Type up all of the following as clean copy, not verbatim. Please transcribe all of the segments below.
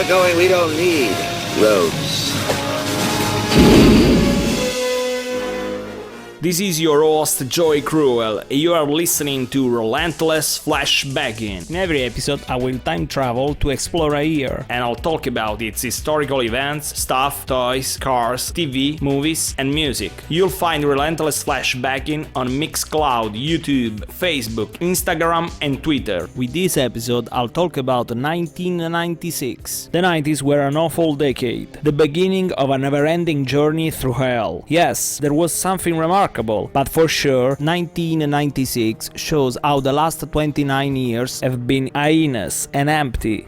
we're going, we don't need roads. This is your host Joey Cruel, and you are listening to Relentless Flashbackin. In every episode, I will time travel to explore a year, And I'll talk about its historical events, stuff, toys, cars, TV, movies, and music. You'll find Relentless Flashbackin on Mixcloud, YouTube, Facebook, Instagram, and Twitter. With this episode, I'll talk about 1996. The 90s were an awful decade, the beginning of a never-ending journey through hell. Yes, there was something remarkable, but for sure, 1996 shows how the last 29 years have been heinous and empty.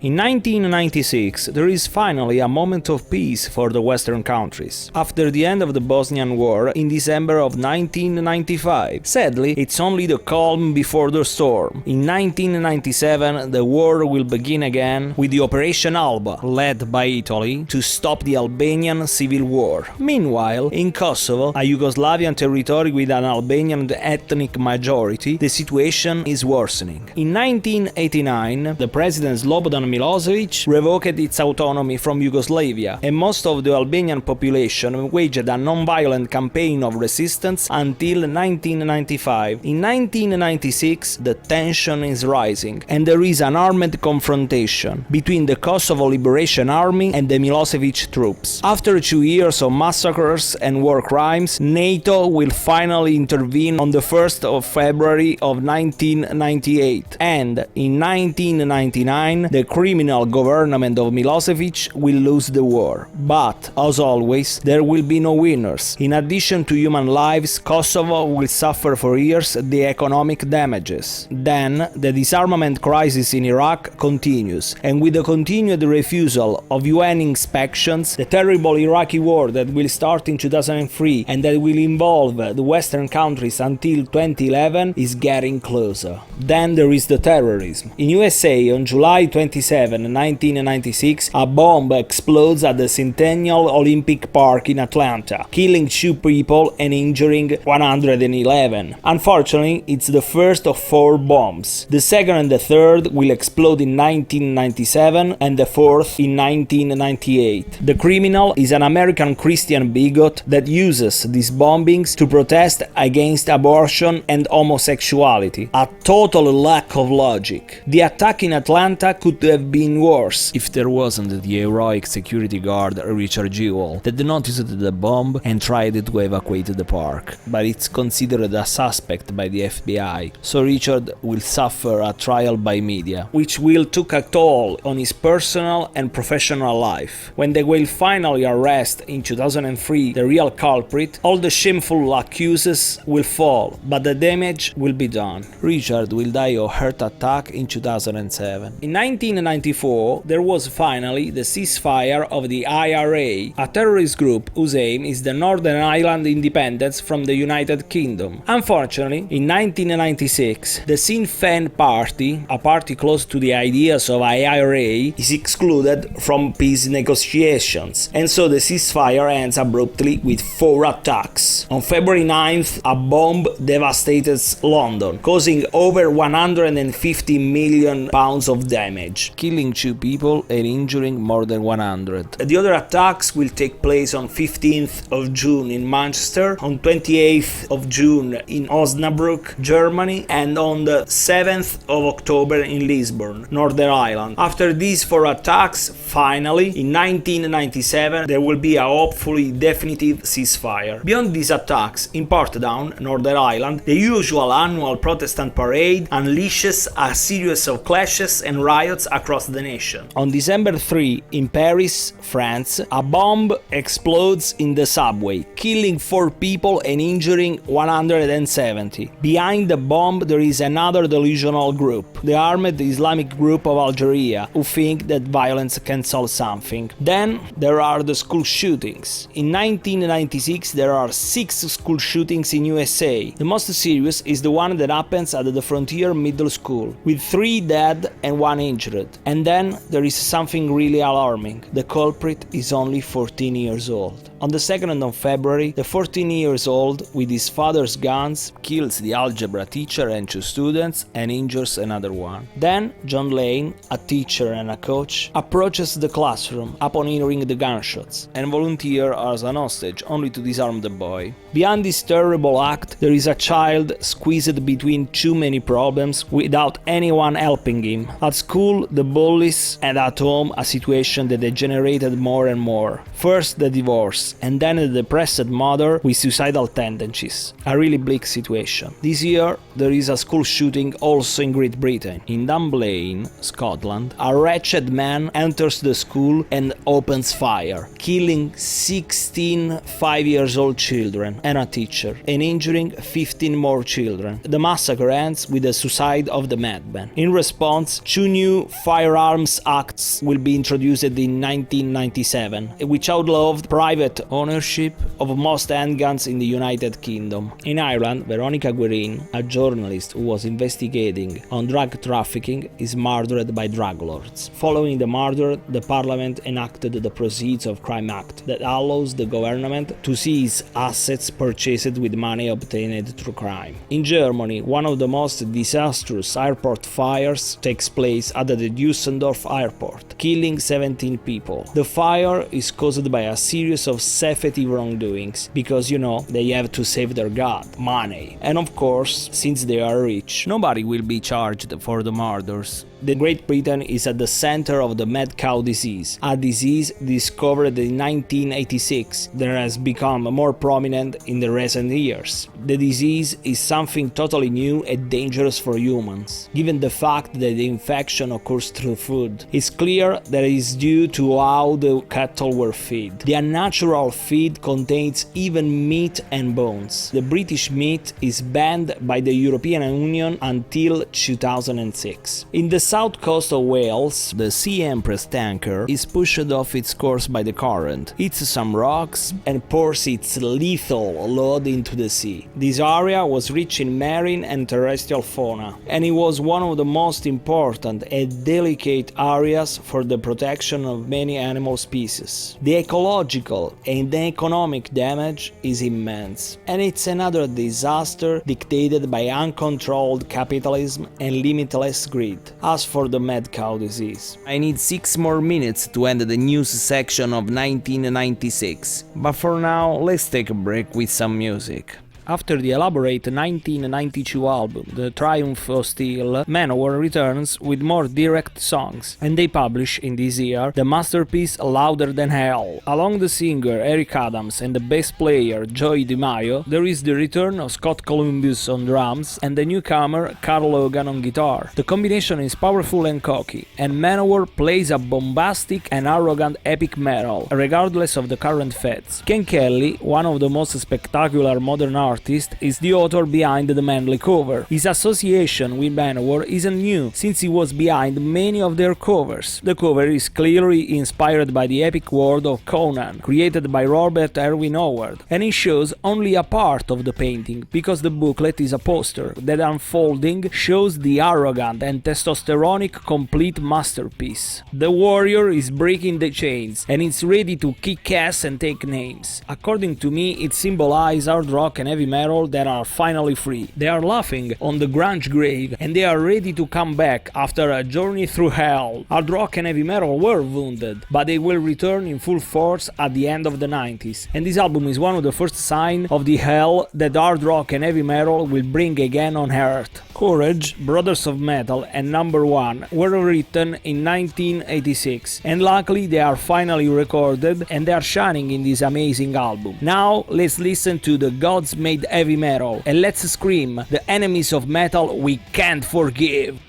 In 1996, there is finally a moment of peace for the Western countries, after the end of the Bosnian War in December of 1995. Sadly, it's only the calm before the storm. In 1997, the war will begin again with the Operation Alba, led by Italy, to stop the Albanian civil war. Meanwhile, in Kosovo, a Yugoslavian territory with an Albanian ethnic majority, the situation is worsening. In 1989, the President Slobodan Milosevic revoked its autonomy from Yugoslavia, and most of the Albanian population waged a non-violent campaign of resistance until 1995. In 1996, the tension is rising, and there is an armed confrontation between the Kosovo Liberation Army and the Milosevic troops. After 2 years of massacres and war crimes, NATO will finally intervene on the 1st of February of 1998, and in 1999, the criminal government of Milosevic will lose the war. But, as always, there will be no winners. In addition to human lives, Kosovo will suffer for years the economic damages. Then, the disarmament crisis in Iraq continues, and with the continued refusal of UN inspections, the terrible Iraqi war that will start in 2003 and that will involve the Western countries until 2011 is getting closer. Then there is the terrorism. In USA, on July 27, 1996, a bomb explodes at the Centennial Olympic Park in Atlanta, killing 2 people and injuring 111. Unfortunately, it's the first of 4 bombs. The second and the third will explode in 1997 and the fourth in 1998. The criminal is an American Christian bigot that uses these bombings to protest against abortion and homosexuality. A total lack of logic. The attack in Atlanta could have been worse if there wasn't the heroic security guard Richard Jewell that noticed the bomb and tried to evacuate the park, but it's considered a suspect by the FBI, so Richard will suffer a trial by media, which will take a toll on his personal and professional life. When they will finally arrest in 2003 the real culprit, all the shameful accuses will fall, but the damage will be done. Richard will die of heart attack in 2007. In 1994, there was finally the ceasefire of the IRA, a terrorist group whose aim is the Northern Ireland independence from the United Kingdom. Unfortunately, in 1996, the Sinn Féin party, a party close to the ideas of IRA, is excluded from peace negotiations, and so the ceasefire ends abruptly with 4 attacks. On February 9th, a bomb devastated London, causing over 150 million pounds of damage, killing 2 people and injuring more than 100. The other attacks will take place on 15th of June in Manchester, on 28th of June in Osnabrück, Germany, and on the 7th of October in Lisbon, Northern Ireland. After these 4 attacks, finally, in 1997, there will be a hopefully definitive ceasefire. Beyond these attacks, in Portadown, Northern Ireland, the usual annual Protestant parade unleashes a series of clashes and riots across the nation. On December 3, in Paris, France, a bomb explodes in the subway, killing 4 people and injuring 170. Behind the bomb, there is another delusional group, the armed Islamic group of Algeria, who think that violence can solve something. Then there are the school shootings. In 1996, there are 6 school shootings in USA. The most serious is the one that happens at the Frontier Middle School, with 3 dead and 1 injured. And then there is something really alarming. The culprit is only 14 years old. On the 2nd of February, the 14 years old, with his father's guns, kills the algebra teacher and 2 students and injures another one. Then, John Lane, a teacher and a coach, approaches the classroom upon hearing the gunshots and volunteers as an hostage only to disarm the boy. Behind this terrible act, there is a child squeezed between too many problems without anyone helping him. At school, the bullies, and at home, a situation that degenerated more and more. First, the divorce, and then a depressed mother with suicidal tendencies. A really bleak situation. This year, there is a school shooting also in Great Britain. In Dunblane, Scotland, a wretched man enters the school and opens fire, killing 16 5-year-old children and a teacher, and injuring 15 more children. The massacre ends with the suicide of the madman. In response, 2 new firearms acts will be introduced in 1997, which outlawed private ownership of most handguns in the United Kingdom. In Ireland, Veronica Guerin, a journalist who was investigating on drug trafficking, is murdered by drug lords. Following the murder, the parliament enacted the Proceeds of Crime Act that allows the government to seize assets purchased with money obtained through crime. In Germany, one of the most disastrous airport fires takes place at the Düsseldorf airport, killing 17 people. The fire is caused by a series of safety wrongdoings, because they have to save their god, money. And of course, since they are rich, nobody will be charged for the murders. The Great Britain is at the center of the mad cow disease, a disease discovered in 1986 that has become more prominent in the recent years. The disease is something totally new and dangerous for humans, given the fact that the infection occurs through food. It's clear that it is due to how the cattle were fed. The unnatural feed contains even meat and bones. The British meat is banned by the European Union until 2006. In the south coast of Wales, the Sea Empress tanker is pushed off its course by the current, hits some rocks, and pours its lethal load into the sea. This area was rich in marine and terrestrial fauna, and it was one of the most important and delicate areas for the protection of many animal species. The ecological and the economic damage is immense, and it's another disaster dictated by uncontrolled capitalism and limitless greed. As for the mad cow disease, I need 6 more minutes to end the news section of 1996, but for now let's take a break with some music. After the elaborate 1992 album, The Triumph of Steel, Manowar returns with more direct songs, and they publish in this year the masterpiece Louder Than Hell. Along the singer Eric Adams and the bass player Joey DiMaio, there is the return of Scott Columbus on drums and the newcomer Carl Logan on guitar. The combination is powerful and cocky, and Manowar plays a bombastic and arrogant epic metal, regardless of the current fads. Ken Kelly, one of the most spectacular modern artists, is the author behind the Manly cover. His association with Manowar isn't new, since he was behind many of their covers. The cover is clearly inspired by the epic world of Conan, created by Robert Erwin Howard, and it shows only a part of the painting, because the booklet is a poster that, unfolding, shows the arrogant and testosteronic complete masterpiece. The warrior is breaking the chains, and it's ready to kick ass and take names. According to me, it symbolizes hard rock and heavy metal that are finally free. They are laughing on the grunge grave, and they are ready to come back after a journey through hell. Hard rock and heavy metal were wounded, but they will return in full force at the end of the 90s, and this album is one of the first signs of the hell that hard rock and heavy metal will bring again on Earth. Courage, Brothers of Metal, and Number One were written in 1986, and luckily they are finally recorded and they are shining in this amazing album. Now let's listen to the Gods Made Heavy Metal, and let's scream, the enemies of metal we can't forgive.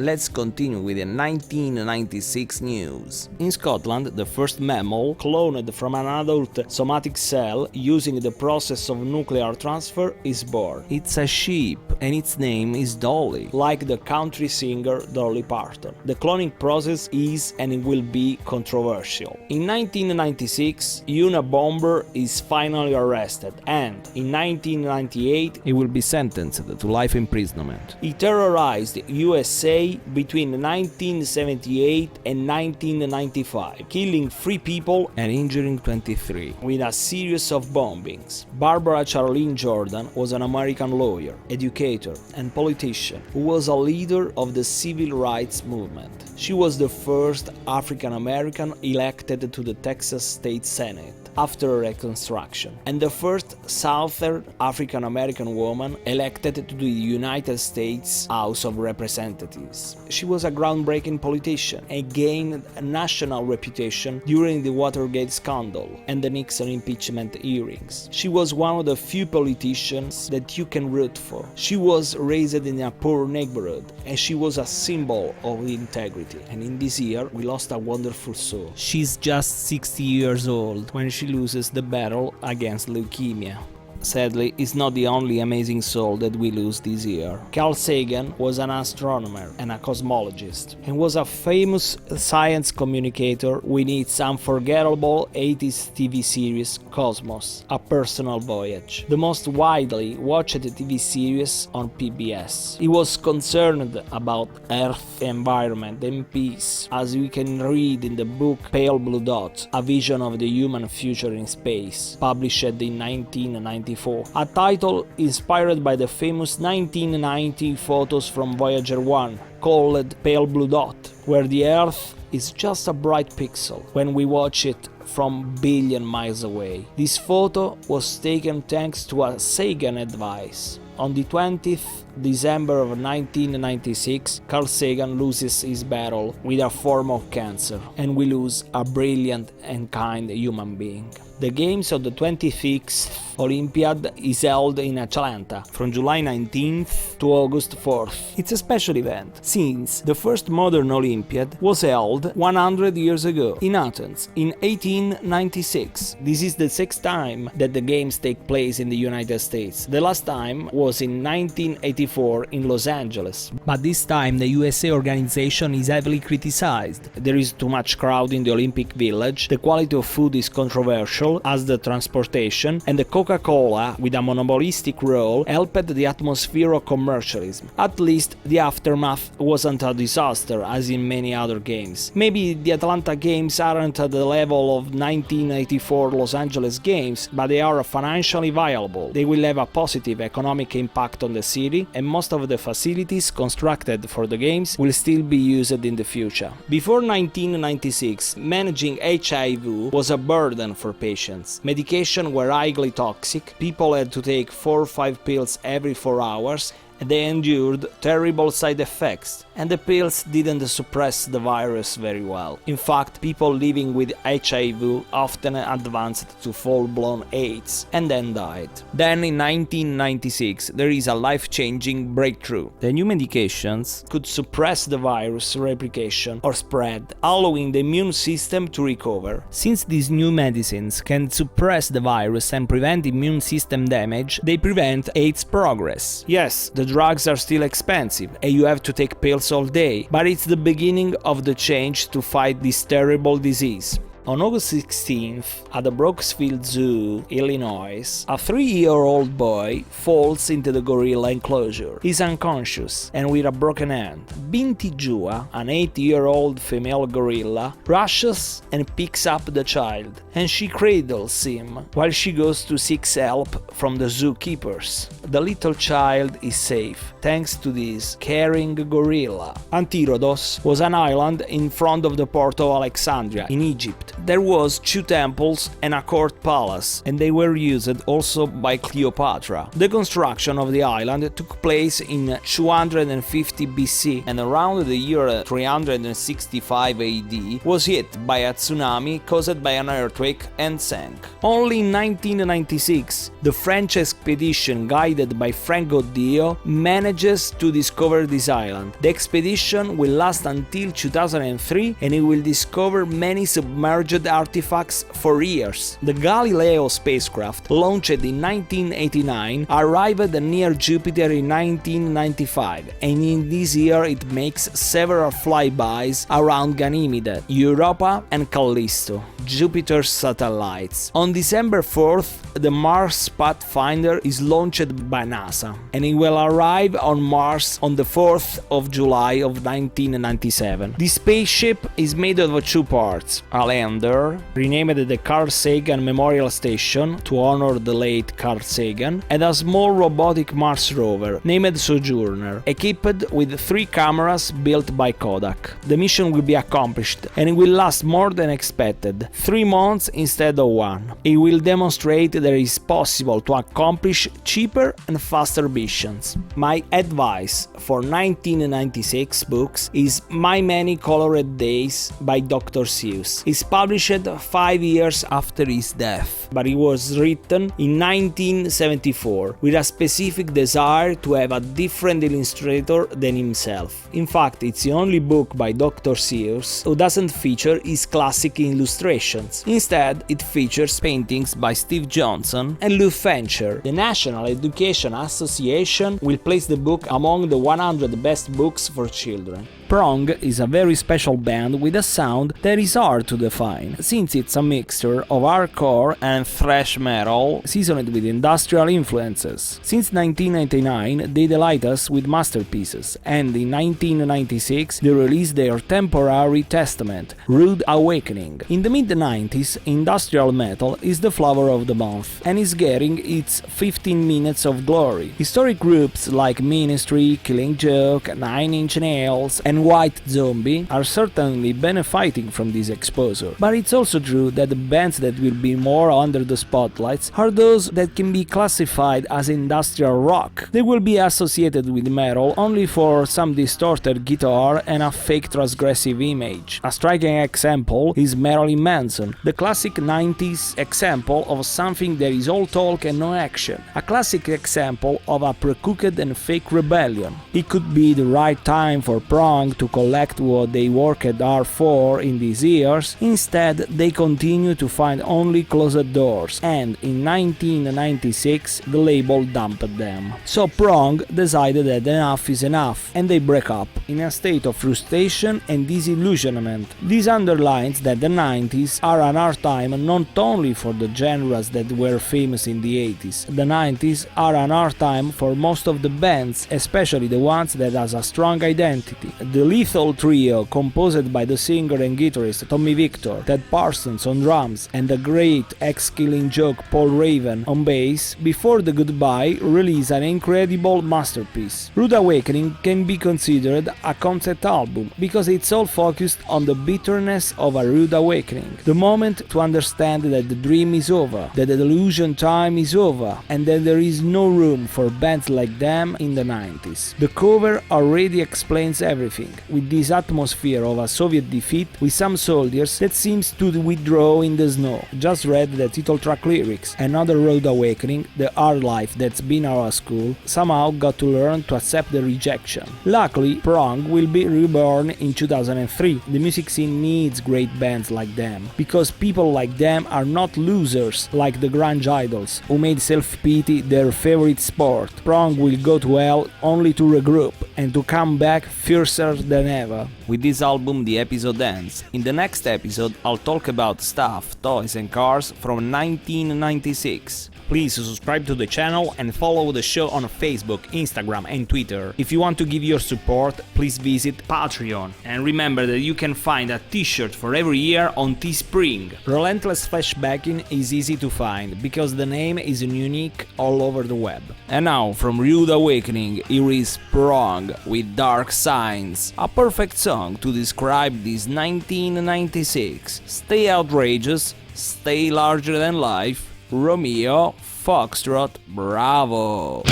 let's continue with the 1996 news. In Scotland, the first mammal, cloned from an adult somatic cell using the process of nuclear transfer, is born. It's a sheep, and its name is Dolly, like the country singer Dolly Parton. The cloning process is and it will be controversial. In 1996, Unabomber is finally arrested, and in 1998 he will be sentenced to life imprisonment. He terrorized USA between 1978 and 1995, killing 3 people and injuring 23, with a series of bombings. Barbara Charlene Jordan was an American lawyer, educator, and politician who was a leader of the civil rights movement. She was the first African American elected to the Texas State Senate after Reconstruction, and the first Southern African American woman elected to the United States House of Representatives. She was a groundbreaking politician and gained a national reputation during the Watergate scandal and the Nixon impeachment hearings. She was one of the few politicians that you can root for. She was raised in a poor neighborhood, and she was a symbol of integrity. And in this year, we lost a wonderful soul. She's just 60 years old when she loses the battle against leukemia. Sadly, it's not the only amazing soul that we lose this year. Carl Sagan was an astronomer and a cosmologist, and was a famous science communicator with its unforgettable 80s TV series Cosmos, A Personal Voyage, the most widely watched TV series on PBS. He was concerned about Earth, environment, and peace, as we can read in the book Pale Blue Dot, A Vision of the Human Future in Space, published in 1994. A title inspired by the famous 1990 photos from Voyager 1 called Pale Blue Dot, where the Earth is just a bright pixel when we watch it from billion miles away. This photo was taken thanks to a Sagan advice. On the 20th December of 1996, Carl Sagan loses his battle with a form of cancer, and we lose a brilliant and kind human being. The games of the 26th Olympiad is held in Atlanta from July 19th to August 4th. It's a special event, since the first modern Olympiad was held 100 years ago in Athens in 1896. This is the 6th time that the games take place in the United States. The last time was in 1984 in Los Angeles, but this time the USA organization is heavily criticized. There is too much crowd in the Olympic Village, the quality of food is controversial as the transportation, and the Coca-Cola, with a monopolistic role, helped the atmosphere of commercialism. At least the aftermath wasn't a disaster as in many other games. Maybe the Atlanta Games aren't at the level of 1984 Los Angeles Games, but they are financially viable. They will have a positive economic impact on the city, and most of the facilities constructed for the games will still be used in the future. Before 1996, managing HIV was a burden for patients. Medication were highly toxic, people had to take 4 or 5 pills every 4 hours, and they endured terrible side effects, and the pills didn't suppress the virus very well. In fact, people living with HIV often advanced to full-blown AIDS and then died. Then in 1996 there is a life-changing breakthrough. The new medications could suppress the virus replication or spread, allowing the immune system to recover. Since these new medicines can suppress the virus and prevent immune system damage, they prevent AIDS progress. Yes, the drugs are still expensive and you have to take pills all day, but it's the beginning of the change to fight this terrible disease. On August 16th, at the Brooksville Zoo, Illinois, a 3-year-old boy falls into the gorilla enclosure. He's unconscious and with a broken hand. Binti Jua, an 8-year-old female gorilla, rushes and picks up the child, and she cradles him while she goes to seek help from the zookeepers. The little child is safe, thanks to this caring gorilla. Antirodos was an island in front of the port of Alexandria, in Egypt. There was 2 temples and a court palace, and they were used also by Cleopatra. The construction of the island took place in 250 BC, and around the year 365 AD was hit by a tsunami caused by an earthquake and sank. Only in 1996, the French expedition guided by Frank Goddio manages to discover this island. The expedition will last until 2003 and it will discover many submerged artifacts for years. The Galileo spacecraft, launched in 1989, arrived near Jupiter in 1995, and in this year it makes several flybys around Ganymede, Europa and Callisto, Jupiter's satellites. On December 4th, the Mars Pathfinder is launched by NASA, and it will arrive on Mars on the 4th of July of 1997. The spaceship is made of 2 parts: a lander, renamed the Carl Sagan Memorial Station to honor the late Carl Sagan, and a small robotic Mars rover, named Sojourner, equipped with 3 cameras built by Kodak. The mission will be accomplished, and it will last more than expected, 3 months instead of 1. It will demonstrate that it is possible to accomplish cheaper and faster missions. My advice for 1996 books is My Many Colored Days by Dr. Seuss. It's published 5 years after his death, but it was written in 1974 with a specific desire to have a different illustrator than himself. In fact, it's the only book by Dr. Seuss who doesn't feature his classic illustrations. Instead, it features paintings by Steve Johnson and Lou Fancher. The National Education Association will place the book among the 100 best books for children. Prong is a very special band with a sound that is hard to define, since it's a mixture of hardcore and thrash metal seasoned with industrial influences. Since 1999 they delight us with masterpieces, and in 1996 they released their Temporary Testament, Rude Awakening. In the mid-90s, industrial metal is the flavor of the month, and is getting its 15 minutes of glory. Historic groups like Ministry, Killing Joke, 9 Inch Nails and White Zombie are certainly benefiting from this exposure, but it's also true that the bands that will be more under the spotlights are those that can be classified as industrial rock. They will be associated with metal only for some distorted guitar and a fake transgressive image. A striking example is Marilyn Manson, the classic 90s example of something that is all talk and no action, a classic example of a pre-cooked and fake rebellion. It could be the right time for Prong to collect what they worked hard for in these years. Instead, they continue to find only closed doors, and in 1996 the label dumped them. So Prong decided that enough is enough, and they break up, in a state of frustration and disillusionment. This underlines that the 90s are an hard time not only for the genres that were famous in the 80s. The 90s are an hard time for most of the bands, especially the ones that has a strong identity. The Lethal Trio, composed by the singer and guitarist Tommy Victor, Ted Parsons on drums, and the great ex-Killing Joke Paul Raven on bass, before the goodbye release an incredible masterpiece. Rude Awakening can be considered a concept album, because it's all focused on the bitterness of a rude awakening, the moment to understand that the dream is over, that the delusion time is over, and that there is no room for bands like them in the 90s. The cover already explains everything, with this atmosphere of a Soviet defeat with some soldiers that seems to withdraw in the snow. Just read the title track lyrics. Another Rude Awakening, the hard life that's been our school, somehow got to learn to accept the rejection. Luckily, Prong will be reborn in 2003. The music scene needs great bands like them, because people like them are not losers like the grunge idols, who made self-pity their favorite sport. Prong will go to hell only to regroup and to come back fiercer than ever. With this album the episode ends. In the next episode I'll talk about stuff, toys and cars from 1996. Please subscribe to the channel and follow the show on Facebook, Instagram and Twitter. If you want to give your support, please visit Patreon. And remember that you can find a t-shirt for every year on Teespring. Relentless Flashbackin is easy to find because the name is unique all over the web. And now, from Rude Awakening, here is Prong with Dark Signs, a perfect song to describe this 1996. Stay outrageous, stay larger than life, Romeo, Foxtrot, Bravo!